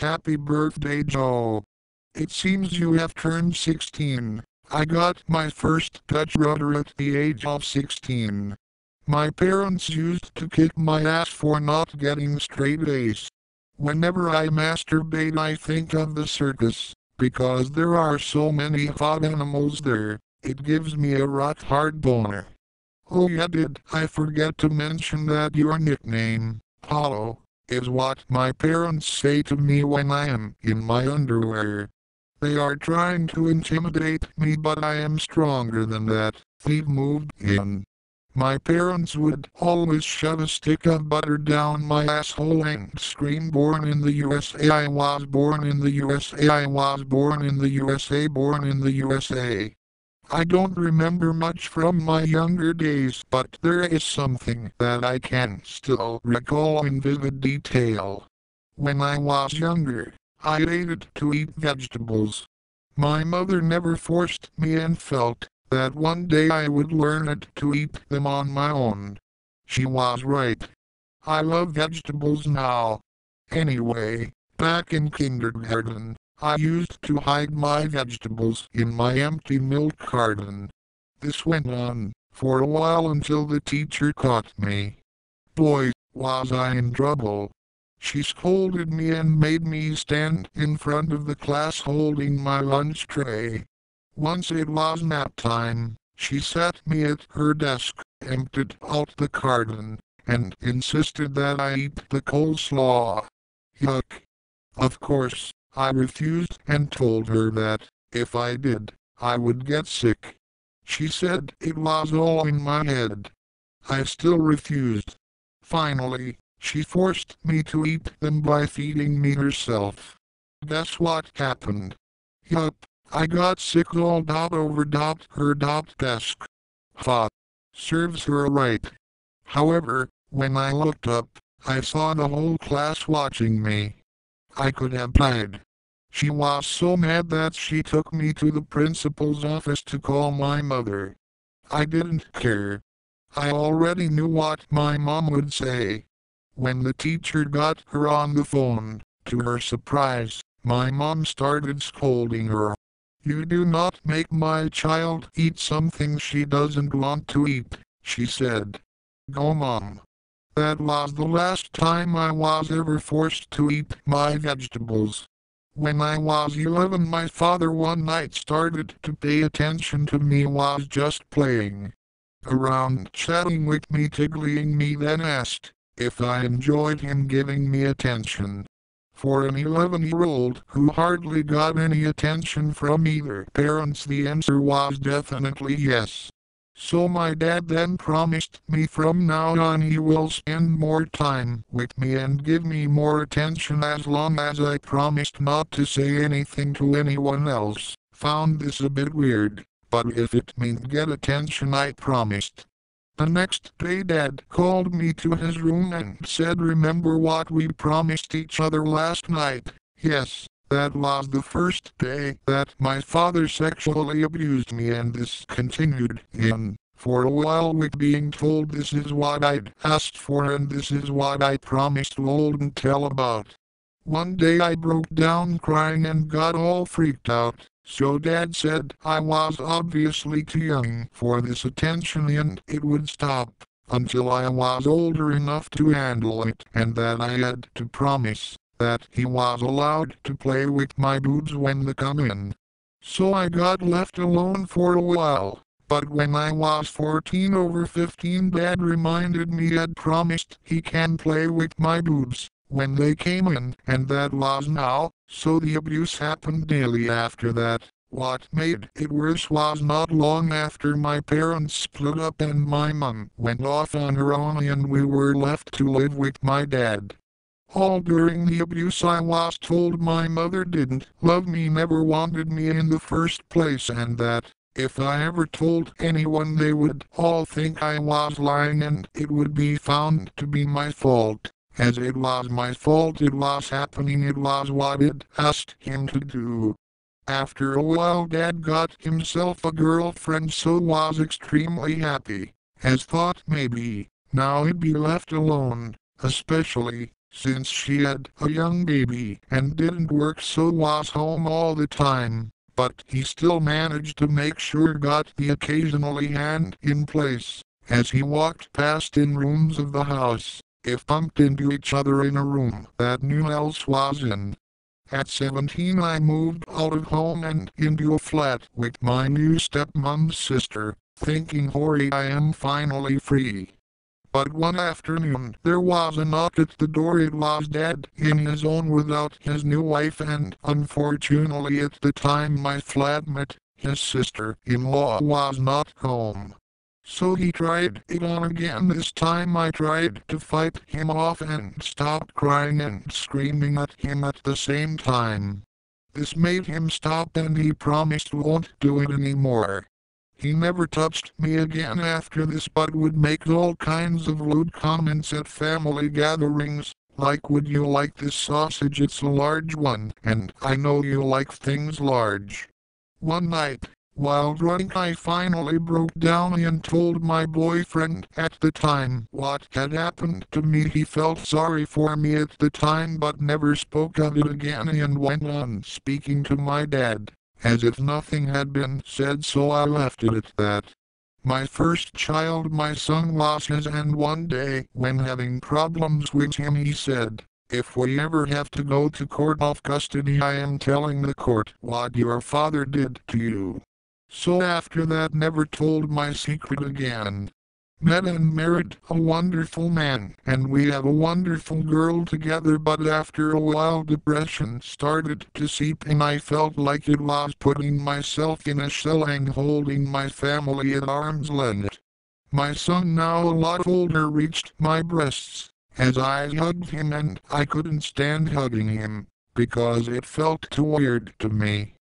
Happy birthday, Joe. It seems you have turned 16. I got my first Dutch rudder at the age of 16. My parents used to kick my ass for not getting straight A's. Whenever I masturbate I think of the circus, because there are so many hot animals there. It gives me a rock hard boner. Oh yeah, did I forget to mention that your nickname, Hollow, is what my parents say to me when I am in my underwear. They are trying to intimidate me, but I am stronger than that. They've moved in. My parents would always shove a stick of butter down my asshole and scream, "Born in the USA, I was born in the USA, I was born in the USA, born in the USA." I don't remember much from my younger days, but there is something that I can still recall in vivid detail. When I was younger, I hated to eat vegetables. My mother never forced me and felt that one day I would learn it to eat them on my own. She was right. I love vegetables now. Anyway, back in kindergarten, I used to hide my vegetables in my empty milk carton. This went on for a while until the teacher caught me. Boy, was I in trouble. She scolded me and made me stand in front of the class holding my lunch tray. Once it was nap time, she sat me at her desk, emptied out the carton, and insisted that I eat the coleslaw. Yuck. Of course, I refused and told her that, if I did, I would get sick. She said it was all in my head. I still refused. Finally, she forced me to eat them by feeding me herself. Guess what happened? Yup, I got sick all over her desk. Ha! Serves her right. However, when I looked up, I saw the whole class watching me. I could have died. She was so mad that she took me to the principal's office to call my mother. I didn't care. I already knew what my mom would say. When the teacher got her on the phone, to her surprise, my mom started scolding her. "You do not make my child eat something she doesn't want to eat," she said. Go Mom. That was the last time I was ever forced to eat my vegetables. When I was 11, my father one night started to pay attention to me, was just playing around, chatting with me, tickling me, then asked if I enjoyed him giving me attention. For an 11-year-old who hardly got any attention from either parents, the answer was definitely yes. So my dad then promised me from now on he will spend more time with me and give me more attention as long as I promised not to say anything to anyone else. Found this a bit weird, but if it meant get attention I promised. The next day Dad called me to his room and said, "Remember what we promised each other last night?" Yes, that was the first day that my father sexually abused me, and this continued for a while with being told this is what I'd asked for and this is what I promised wouldn't tell about. One day I broke down crying and got all freaked out. So Dad said I was obviously too young for this attention and it would stop until I was older enough to handle it, and that I had to promise that he was allowed to play with my boobs when they come in. So I got left alone for a while, but when I was 14 over 15 Dad reminded me I'd promised he can play with my boobs when they came in, and that was now, so the abuse happened daily after that. What made it worse was not long after my parents split up and my mom went off on her own and we were left to live with my dad. All during the abuse I was told my mother didn't love me, never wanted me in the first place, and that if I ever told anyone they would all think I was lying and it would be found to be my fault. As it was my fault it was happening, it was what I'd asked him to do. After a while Dad got himself a girlfriend, so was extremely happy, as thought maybe now he'd be left alone, especially since she had a young baby and didn't work, so was home all the time. But he still managed to make sure got the occasionally hand in place. As he walked past in rooms of the house, if bumped into each other in a room that no one else was in. At 17 I moved out of home and into a flat with my new stepmom's sister, thinking hooray, I am finally free. But one afternoon there was a knock at the door. It was Dad in his own without his new wife, and unfortunately at the time my flatmate, his sister-in-law, was not home. So he tried it on again. This time I tried to fight him off and stopped crying and screaming at him at the same time. This made him stop and he promised won't do it anymore. He never touched me again after this, but would make all kinds of lewd comments at family gatherings, like, would you like this sausage, it's a large one, and I know you like things large. One night, while drunk, I finally broke down and told my boyfriend at the time what had happened to me. He felt sorry for me at the time but never spoke of it again and went on speaking to my dad, as if nothing had been said, so I left it at that. My first child, my son, was his, and one day, when having problems with him, he said, if we ever have to go to court of custody, I am telling the court what your father did to you. So after that, never told my secret again. Met and married a wonderful man, and we have a wonderful girl together, but after a while depression started to seep in. I felt like it was putting myself in a shell and holding my family at arm's length. My son, now a lot older, reached my breasts as I hugged him, and I couldn't stand hugging him because it felt too weird to me.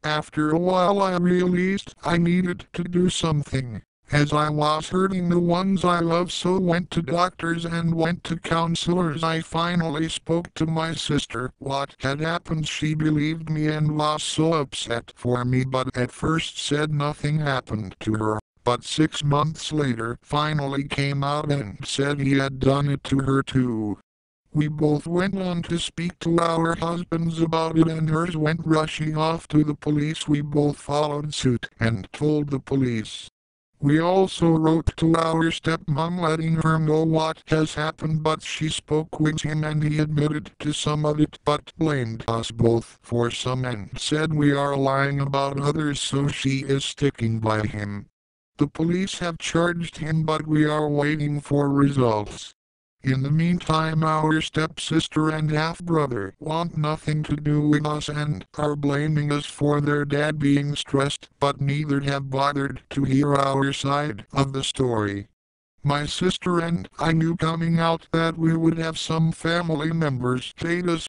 After a while I realized I needed to do something, as I was hurting the ones I love, so went to doctors and went to counselors. I finally spoke to my sister what had happened. She believed me and was so upset for me, but at first said nothing happened to her. But 6 months later finally came out and said he had done it to her too. We both went on to speak to our husbands about it, and hers went rushing off to the police. We both followed suit and told the police. We also wrote to our stepmom letting her know what has happened, but she spoke with him and he admitted to some of it but blamed us both for some and said we are lying about others, so she is sticking by him. The police have charged him, but we are waiting for results. In the meantime, our stepsister and half-brother want nothing to do with us and are blaming us for their dad being stressed, but neither have bothered to hear our side of the story. My sister and I knew coming out that we would have some family members hate us